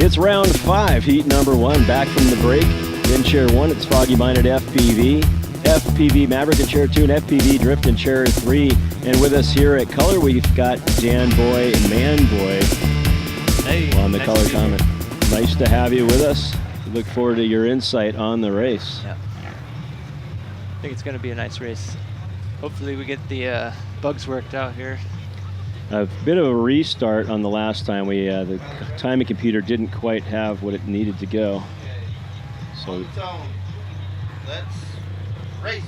It's round 5, heat number 1, back from the break. In chair 1, it's FoggyMindedFPV, FpvMaverick in chair 2, and FpvDrift in chair 3. And with us here at Color, we've got Dan Boy and Man Boy on the Color comment. Nice to have you with us. Look forward to your insight on the race. Yeah. I think it's going to be a nice race. Hopefully we get the bugs worked out here. A bit of a restart on the last time. The timing computer didn't quite have what it needed to go. So let's race.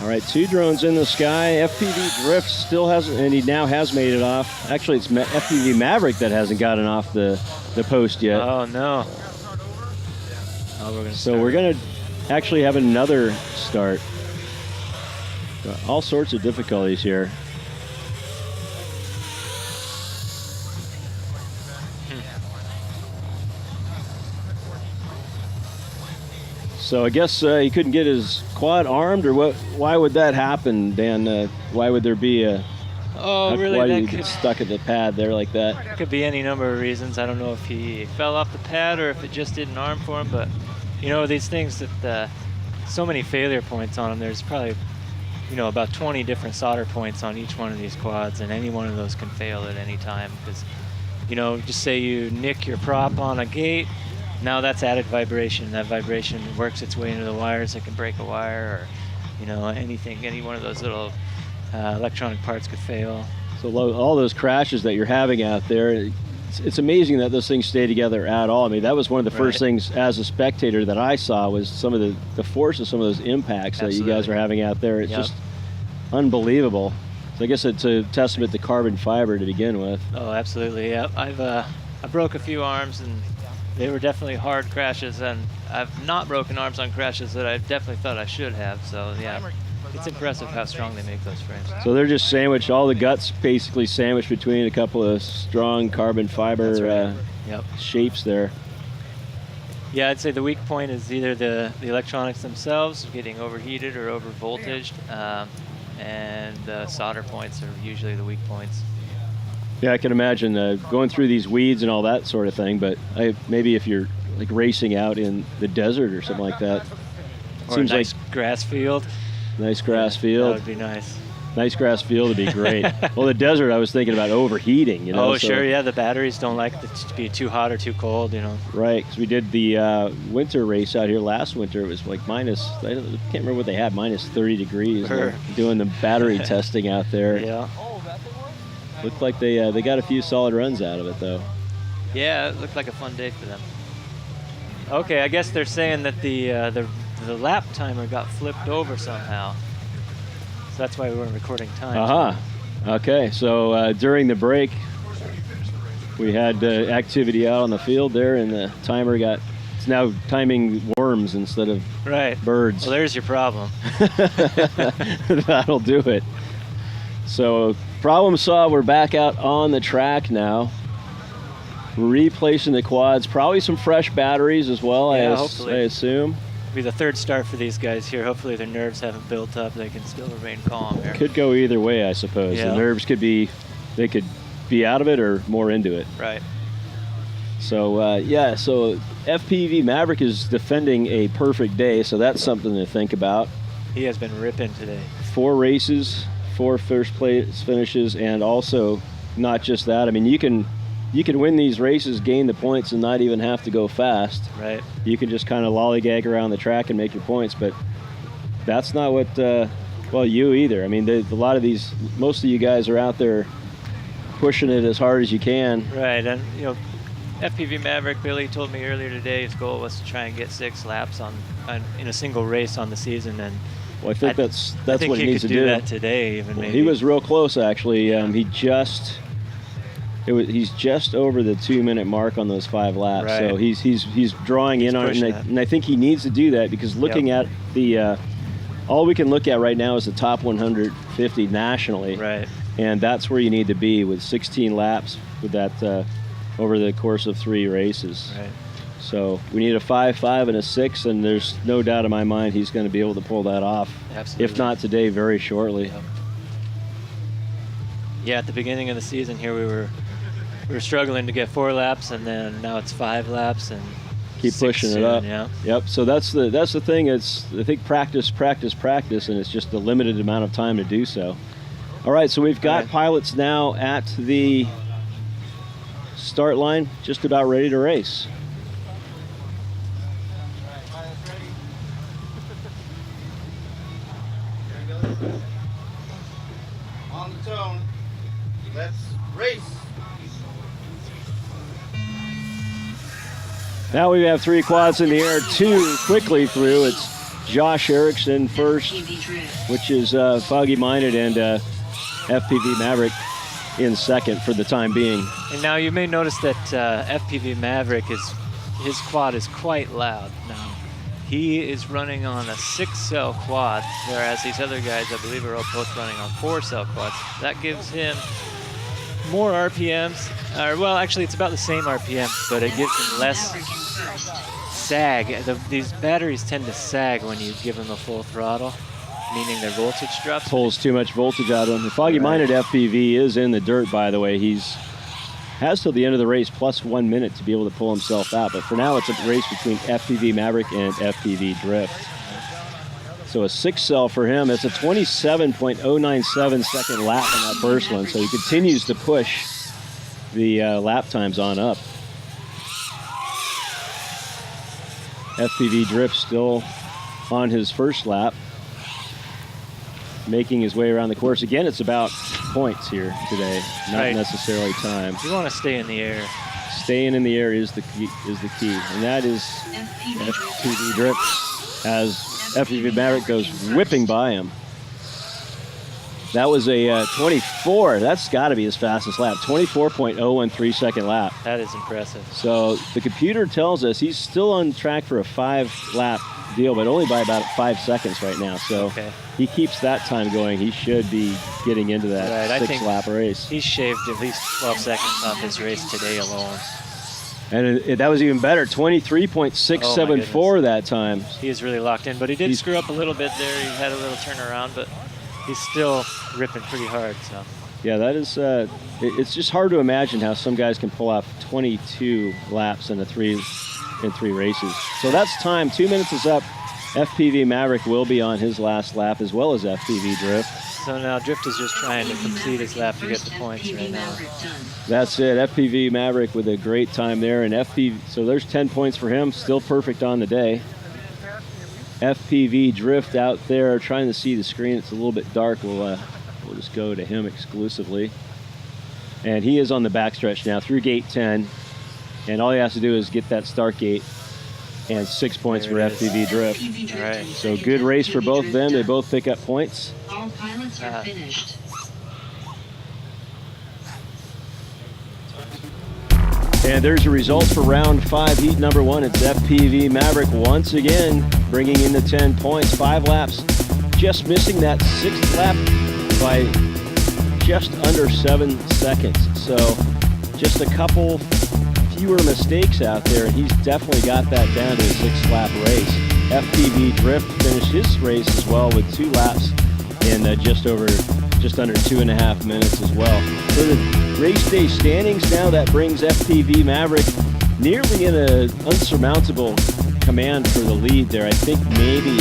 All right, 2 drones in the sky. FpvDrift still hasn't, and he now has made it off. Actually, it's FpvMaverick that hasn't gotten off the post yet. Oh no. So we're gonna actually have another start. All sorts of difficulties here. So I guess he couldn't get his quad armed, or what? Why would that happen, Dan? Why would there be a? Oh, really? Why do you get stuck at the pad there like that? It could be any number of reasons. I don't know if he fell off the pad or if it just didn't arm for him. But you know, these things that so many failure points on them. There's probably about 20 different solder points on each one of these quads, and any one of those can fail at any time. Because just say you nick your prop on a gate. Now that's added vibration. That vibration works its way into the wires. It can break a wire, or anything. Any one of those little electronic parts could fail. So all those crashes that you're having out there, it's amazing that those things stay together at all. I mean, that was one of the first things as a spectator that I saw was some of the force of some of those impacts that you guys are having out there. It's just unbelievable. So I guess it's a testament to carbon fiber to begin with. Oh, absolutely. Yeah, I broke a few arms, and they were definitely hard crashes, and I've not broken arms on crashes that I definitely thought I should have. So yeah, it's impressive how strong they make those frames. So they're just sandwiched, all the guts basically sandwiched between a couple of strong carbon fiber shapes there. Yeah, I'd say the weak point is either the electronics themselves getting overheated or over voltaged, and the solder points are usually the weak points. Yeah, I can imagine going through these weeds and all that sort of thing, but maybe if you're like racing out in the desert or something like that. Or a nice grass field. Nice grass field. That would be nice. Nice grass field would be great. Well, the desert, I was thinking about overheating. Oh, sure, yeah. The batteries don't like it to be too hot or too cold, Right, because we did the winter race out here last winter. It was like I can't remember what they had, minus 30 degrees. Doing the battery testing out there. Yeah. Looked like they got a few solid runs out of it, though. Yeah, it looked like a fun day for them. Okay, I guess they're saying that the lap timer got flipped over somehow. So that's why we weren't recording time. Okay, so during the break, we had activity out on the field there, and the timer it's now timing worms instead of birds. Well, there's your problem. That'll do it. So problem solved, we're back out on the track now. Replacing the quads, probably some fresh batteries as well, yeah, I assume. It'll be the third start for these guys here. Hopefully their nerves haven't built up. They can still remain calm here. Could go either way, I suppose. Yeah. The nerves could be out of it or more into it. Right. So, so FpvMaverick is defending a perfect day, so that's something to think about. He has been ripping today. 4 races, 4 first place finishes, and also not just that. I mean, you can win these races, gain the points, and not even have to go fast. Right. You can just kind of lollygag around the track and make your points, but that's not what, you either. I mean, most of you guys are out there pushing it as hard as you can. Right, and FpvMaverick, Billy told me earlier today his goal was to try and get 6 laps in a single race on the season, and well, I think that's what he needs to do. He could do that today, even maybe. He was real close, actually. He's just over the 2-minute mark on those 5 laps. Right. So he's drawing in on it, and I think he needs to do that because looking at all we can look at right now is the top 150 nationally. Right. And that's where you need to be with 16 laps with that over the course of 3 races. Right. So we need a 5, 5, and a 6, and there's no doubt in my mind he's going to be able to pull that off. Absolutely. If not today, very shortly. Yep. Yeah, at the beginning of the season here, we were struggling to get 4 laps, and then now it's 5 laps and keep 6 pushing soon, it up. Yeah. Yep. So that's the thing. It's, I think, practice, and it's just a limited amount of time to do so. All right, so we've got pilots now at the start line, just about ready to race. On the tone. Let's race. Now we have 3 quads in the air, 2 quickly through. It's Josh Erickson first, which is Foggy Minded, and FpvMaverick in second for the time being. And now you may notice that FpvMaverick, his quad is quite loud now. He is running on a 6-cell quad, whereas these other guys, I believe, are all both running on 4-cell quads. That gives him more RPMs, well, actually, it's about the same RPM, but it gives him less sag. These batteries tend to sag when you give them a full throttle, meaning their voltage drops. Pulls too much voltage out of him. The Foggy Minded FPV is in the dirt, by the way. Has till the end of the race plus 1 minute to be able to pull himself out. But for now, it's a race between FpvMaverick and FpvDrift. So a 6-cell for him. It's a 27.097 second lap on that first one. So he continues to push the lap times on up. FpvDrift still on his first lap, making his way around the course. Again, it's about points here today, not necessarily time. You want to stay in the air. Staying in the air is the key, and that is FpvDrift as FpvMaverick goes whipping by him. That was a 24. That's got to be his fastest lap. 24.013 second lap. That is impressive. So the computer tells us he's still on track for a 5-lap deal, but only by about 5 seconds right now. So he keeps that time going. He should be getting into that 6-lap race. He shaved at least 12 seconds off his race today alone. And that was even better, 23.674 that time. He is really locked in, but he did screw up a little bit there. He had a little turnaround, but he's still ripping pretty hard. So yeah, that is. It's just hard to imagine how some guys can pull off 22 laps in three races. So that's time. 2 minutes is up. FpvMaverick will be on his last lap, as well as FpvDrift. So now Drift is just trying to complete his lap to get the points right now. That's it. FpvMaverick with a great time there, and so there's 10 points for him. Still perfect on the day. FpvDrift out there, trying to see the screen. It's a little bit dark. We'll just go to him exclusively. And he is on the backstretch now through gate 10. And all he has to do is get that start gate, and 6 points for FpvDrift. All right. So good race for both of them. They both pick up points. All pilots are finished. And there's the results for round 5, heat number 1. It's FpvMaverick once again bringing in the 10 points. 5 laps, just missing that 6th lap by just under 7 seconds. So just a couple fewer mistakes out there, and he's definitely got that down to a 6-lap race. FpvDrift finished his race as well with 2 laps in just under 2.5 minutes as well. For the race day standings now, that brings FpvMaverick nearly in an unsurmountable command for the lead there. I think maybe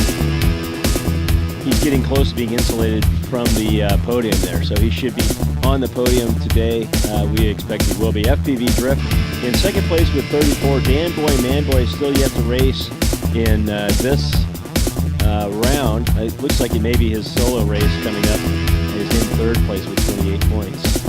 he's getting close to being insulated from the podium there, so he should be on the podium today. We expect he will be. FpvDrift in second place with 34. Manboy still yet to race in this round. It looks like it may be his solo race coming up. He's in third place with 28 points.